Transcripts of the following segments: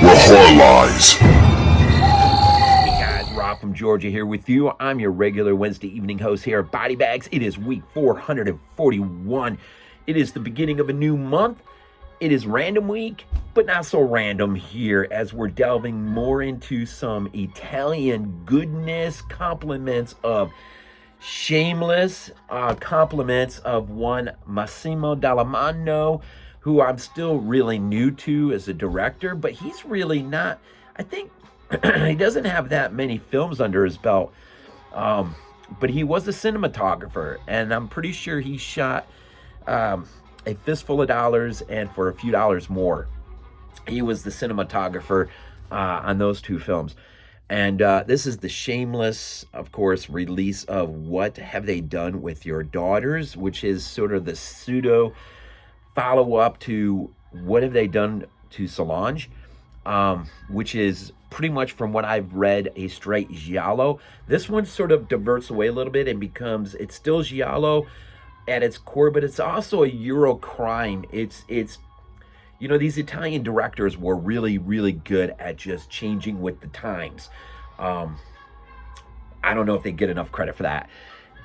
where horror lies. Hey guys, Rob from Georgia here with you. I'm your regular Wednesday evening host here at BodyBags. It is week 441. It is the beginning of a new month. It is random week, but not so random here as we're delving more into some Italian goodness, compliments of Shameless, compliments of one Massimo Dallamano, who I'm still really new to as a director, but he's really not, I think, he doesn't have that many films under his belt, but he was a cinematographer, and I'm pretty sure he shot A Fistful of Dollars and For a Few Dollars More. He was the cinematographer on those two films. And this is the Shameless, of course, release of What Have They Done with Your Daughters, which is sort of the pseudo follow-up to What Have They Done to Solange, which is pretty much, from what I've read, a straight giallo. This one sort of diverts away a little bit and becomes, it's still giallo at its core, but it's also a Euro crime. It's you know, these Italian directors were really, really good at just changing with the times. I don't know if they get enough credit for that.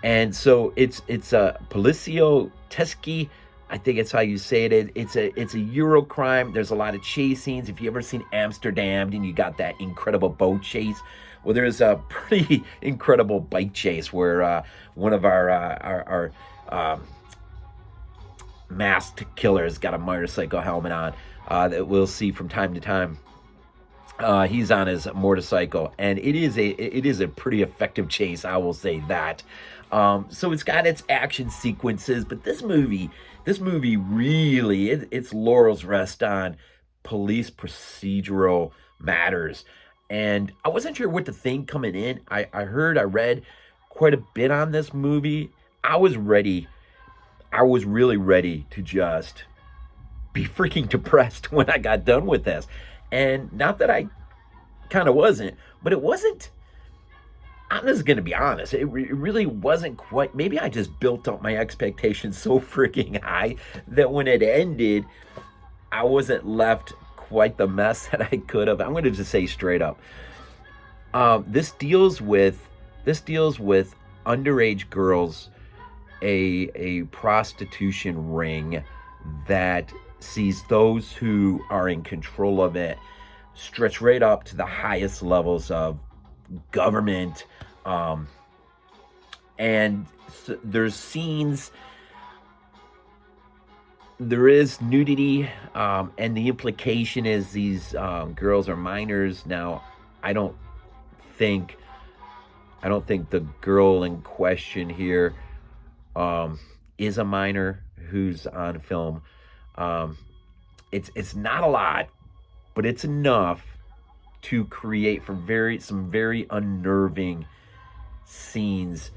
And so it's a polizia teschi, I think it's how you say it. It's a Euro crime. There's a lot of chase scenes. If you ever seen Amsterdam, and you got that incredible boat chase. Well, there's a pretty incredible bike chase where one of our masked killer's got a motorcycle helmet on that we'll see from time to time. He's on his motorcycle, and it is a pretty effective chase, I will say that. So it's got its action sequences, but this movie really, its laurels rest on police procedural matters. And I wasn't sure what to think coming in. I read quite a bit on this movie. I was really ready to just be freaking depressed when I got done with this. And not that I kind of wasn't, but it wasn't, I'm just going to be honest, it really wasn't quite, maybe I just built up my expectations so freaking high that when it ended, I wasn't left quite the mess that I could have. I'm going to just say straight up, this deals with underage girls, a prostitution ring that sees those who are in control of it stretch right up to the highest levels of government, and there's scenes, there is nudity, and the implication is these girls are minors. Now, I don't think the girl in question here is a minor who's on film. It's not a lot, but it's enough to create for some very unnerving scenes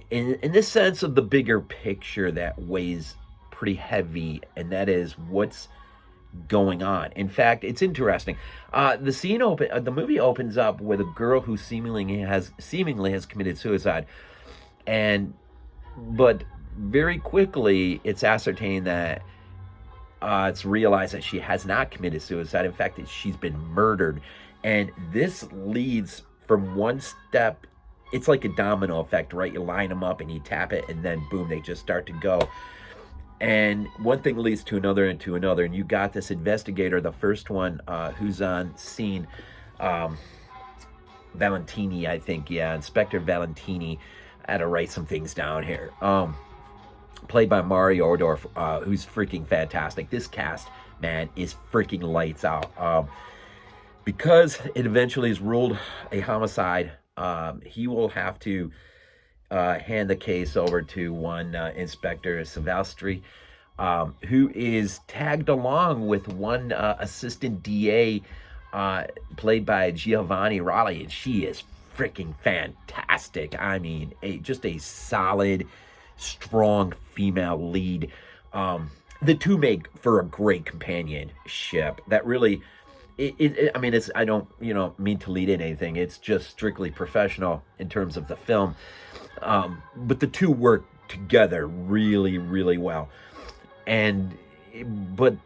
in the sense of the bigger picture that weighs pretty heavy, and that is what's going on. In fact, it's interesting. The movie opens up with a girl who seemingly has committed suicide, but very quickly it's ascertained that it's realized that she has not committed suicide. In fact, that she's been murdered. And this leads from one step. It's like a domino effect, right? You line them up and you tap it, and then boom, they just start to go. And one thing leads to another and to another. And you got this investigator, the first one who's on scene, Valentini, I think. Yeah, Inspector Valentini. I had to write some things down here. Played by Mario Adorf, who's freaking fantastic. This cast, man, is freaking lights out. Because it eventually is ruled a homicide, he will have to hand the case over to one Inspector Silvestri, who is tagged along with one assistant DA, played by Giavanna Ralli, and she is freaking fantastic. I mean, just a solid, strong female lead. The two make for a great companionship that really, I mean, I don't, mean to lead in anything. It's just strictly professional in terms of the film. But the two work together really, really well. But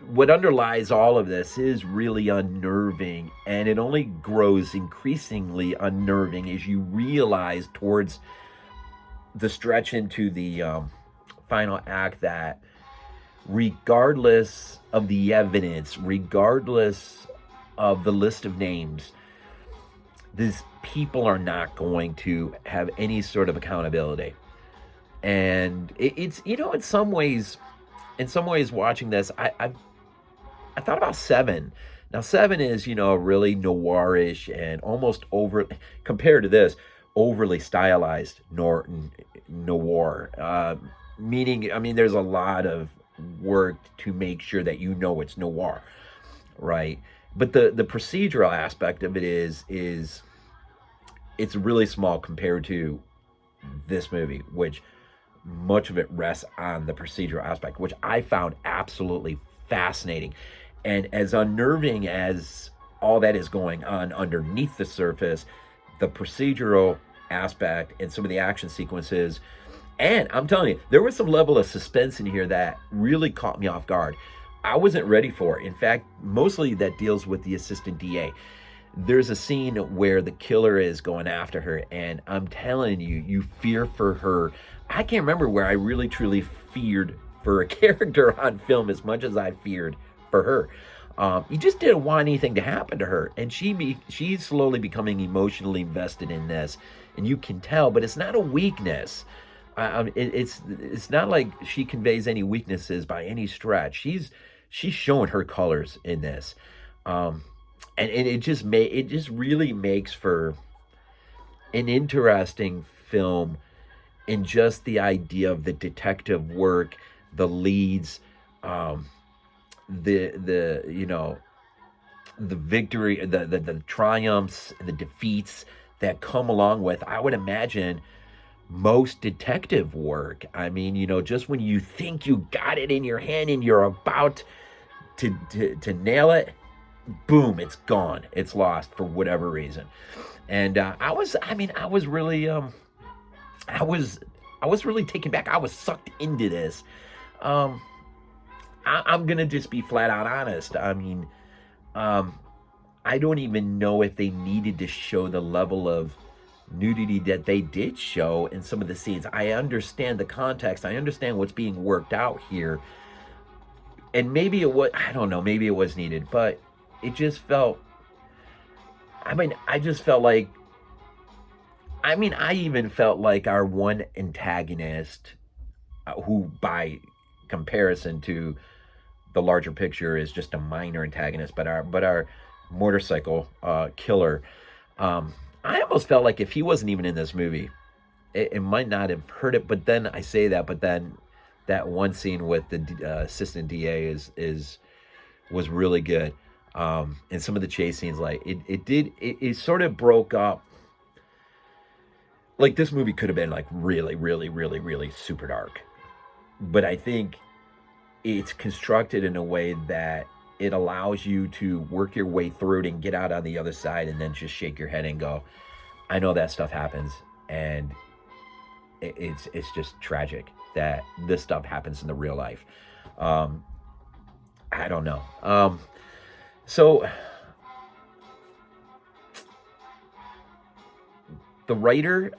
what underlies all of this is really unnerving, and it only grows increasingly unnerving as you realize towards the stretch into the final act that regardless of the evidence, regardless of the list of names, these people are not going to have any sort of accountability. And it's, you know, in some ways watching this, I thought about Seven. Now Seven is, you know, really noirish and almost over, compared to this, overly stylized noir. Meaning, I mean, there's a lot of work to make sure that you know it's noir, right? But the procedural aspect of it is it's really small compared to this movie, which much of it rests on the procedural aspect, which I found absolutely fascinating. And as unnerving as all that is going on underneath the surface, the procedural aspect and some of the action sequences, and I'm telling you, there was some level of suspense in here that really caught me off guard. I wasn't ready for it. In fact, mostly that deals with the assistant DA. There's a scene where the killer is going after her, and I'm telling you, you fear for her. I can't remember where I really truly feared for a character on film as much as I feared for her. You just didn't want anything to happen to her, and she's slowly becoming emotionally invested in this, and you can tell. But it's not a weakness. It's not like she conveys any weaknesses by any stretch. She's showing her colors in this. And it just really makes for an interesting film in just the idea of the detective work, the leads, the you know, the victory, the triumphs, the defeats that come along with, I would imagine, most detective work. I mean, you know, just when you think you got it in your hand and you're about to nail it, boom, it's gone. It's lost for whatever reason. And I was really taken back. I was sucked into this. I'm gonna just be flat out honest. I mean, I don't even know if they needed to show the level of nudity that they did show in some of the scenes. I understand the context. I understand what's being worked out here. And maybe it was, I don't know, maybe it was needed, but it just felt, I even felt like our one antagonist, who by comparison to the larger picture is just a minor antagonist, but our motorcycle killer, I almost felt like if he wasn't even in this movie, it might not have hurt it. But then I say that, but then that one scene with the assistant DA was really good. And some of the chase scenes, like it sort of broke up. Like, this movie could have been like really, really, really, really super dark, but I think it's constructed in a way that it allows you to work your way through it and get out on the other side, and then just shake your head and go, I know that stuff happens, and it's just tragic that this stuff happens in the real life. I don't know. So the writer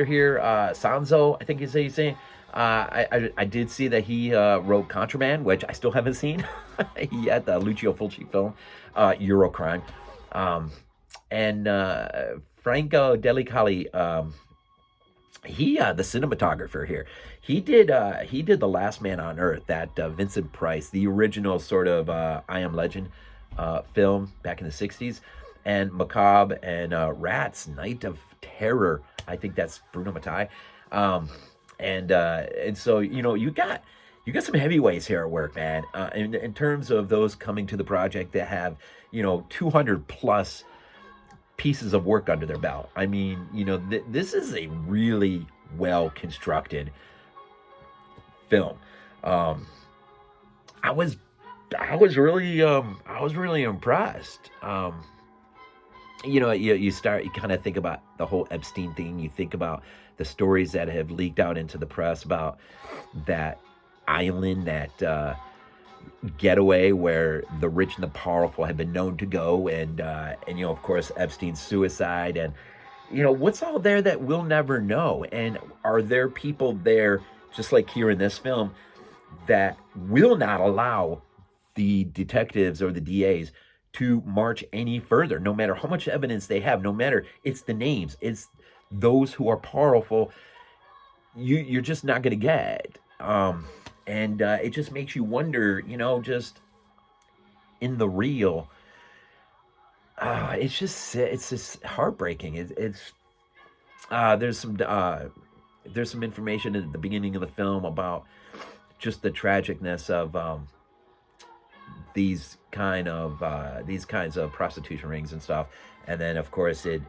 here, Sanzo, I think is how you say. I did see that he wrote Contraband, which I still haven't seen yet, the Lucio Fulci film, Eurocrime. And Franco Delicali, he the cinematographer here, he did The Last Man on Earth, that Vincent Price, the original sort of I Am Legend film back in the 60s, and Macabre and Rats, Night of Terror. I think that's Bruno Mattei. And so, you know, you got some heavyweights here at work, man. In terms of those coming to the project that have, you know, 200 plus pieces of work under their belt. I mean, you know, this is a really well constructed film. I was really impressed. You know, you kind of think about the whole Epstein thing. You think about the stories that have leaked out into the press about that island that getaway where the rich and the powerful have been known to go, and you know, of course, Epstein's suicide, and you know, what's all there that we'll never know, and are there people there, just like here in this film, that will not allow the detectives or the DAs to march any further, no matter how much evidence they have, no matter, it's the names, it's those who are powerful, you're just not going to get. And it just makes you wonder, you know, just in the real, it's just heartbreaking. It's there's some information at the beginning of the film about just the tragicness of these kinds of prostitution rings and stuff, and then of course it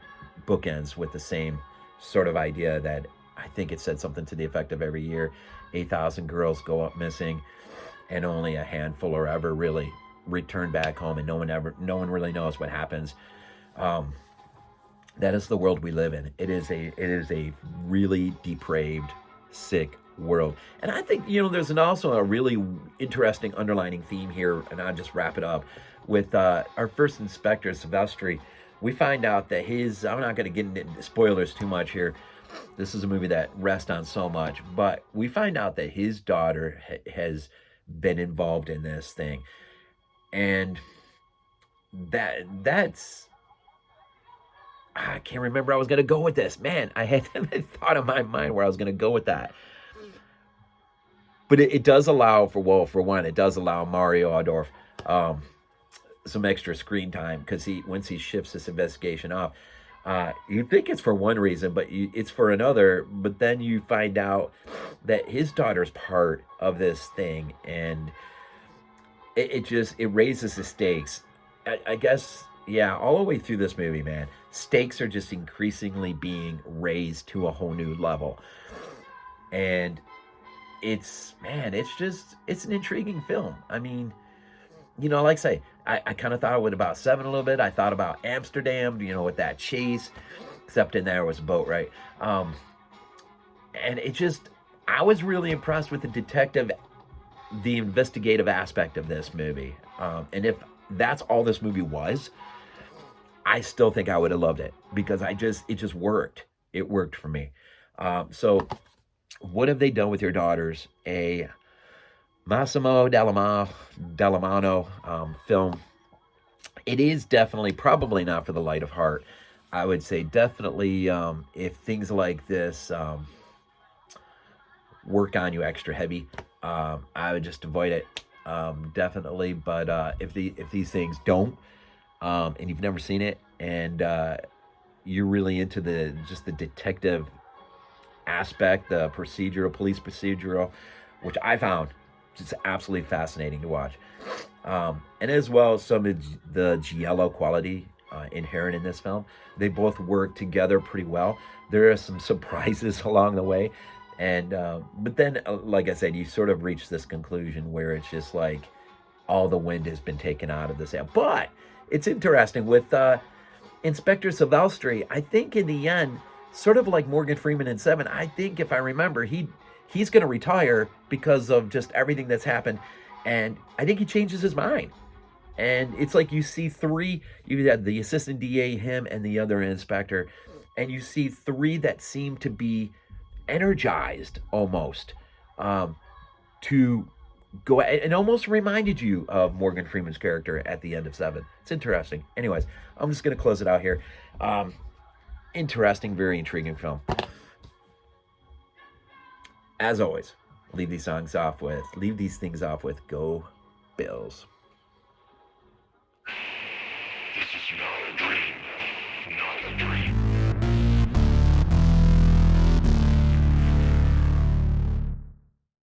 bookends with the same sort of idea that I think it said something to the effect of every year 8,000 girls go up missing, and only a handful are ever really returned back home, and no one really knows what happens. That is the world we live in. It is a really depraved, sick world. And I think, you know, there's also a really interesting underlining theme here, and I'll just wrap it up with our first inspector, Silvestri. We find out that I'm not going to get into spoilers too much here. This is a movie that rests on so much, but we find out that his daughter has been involved in this thing, and that's I can't remember I was going to go with this. Man, I had a thought in my mind where I was going to go with that. But it does allow for one, it does allow Mario Adorf some extra screen time, because once he shifts this investigation off, you think it's for one reason, but it's for another. But then you find out that his daughter's part of this thing, and it raises the stakes. I guess, yeah, all the way through this movie, man, stakes are just increasingly being raised to a whole new level. And it's an intriguing film. I mean, you know, like I say, I kind of thought about Seven a little bit. I thought about Amsterdam, you know, with that chase, except in there was a boat, right? And I was really impressed with the investigative aspect of this movie. And if that's all this movie was, I still think I would have loved it, because it just worked. It worked for me. So what have they done with your daughters? A Massimo Dallamano film. It is definitely probably not for the light of heart. I would say definitely if things like this work on you extra heavy, I would just avoid it, definitely. But if these things don't, and you've never seen it, and you're really into the detective aspect, the police procedural, which I found just absolutely fascinating to watch, and as well as some of the giallo quality inherent in this film. They both work together pretty well. There are some surprises along the way, and but then, like I said, you sort of reach this conclusion where it's just like all the wind has been taken out of the sail. But it's interesting with Inspector Silvestri. I think in the end, sort of like Morgan Freeman in Seven, I think, if I remember, he's going to retire because of just everything that's happened, and I think he changes his mind. And it's like you see three, you had the assistant DA, him, and the other inspector, and you see three that seem to be energized almost to go, and almost reminded you of Morgan Freeman's character at the end of Seven. It's interesting. Anyways, I'm just going to close it out here. Interesting, very intriguing film. As always, leave these things off with Go Bills.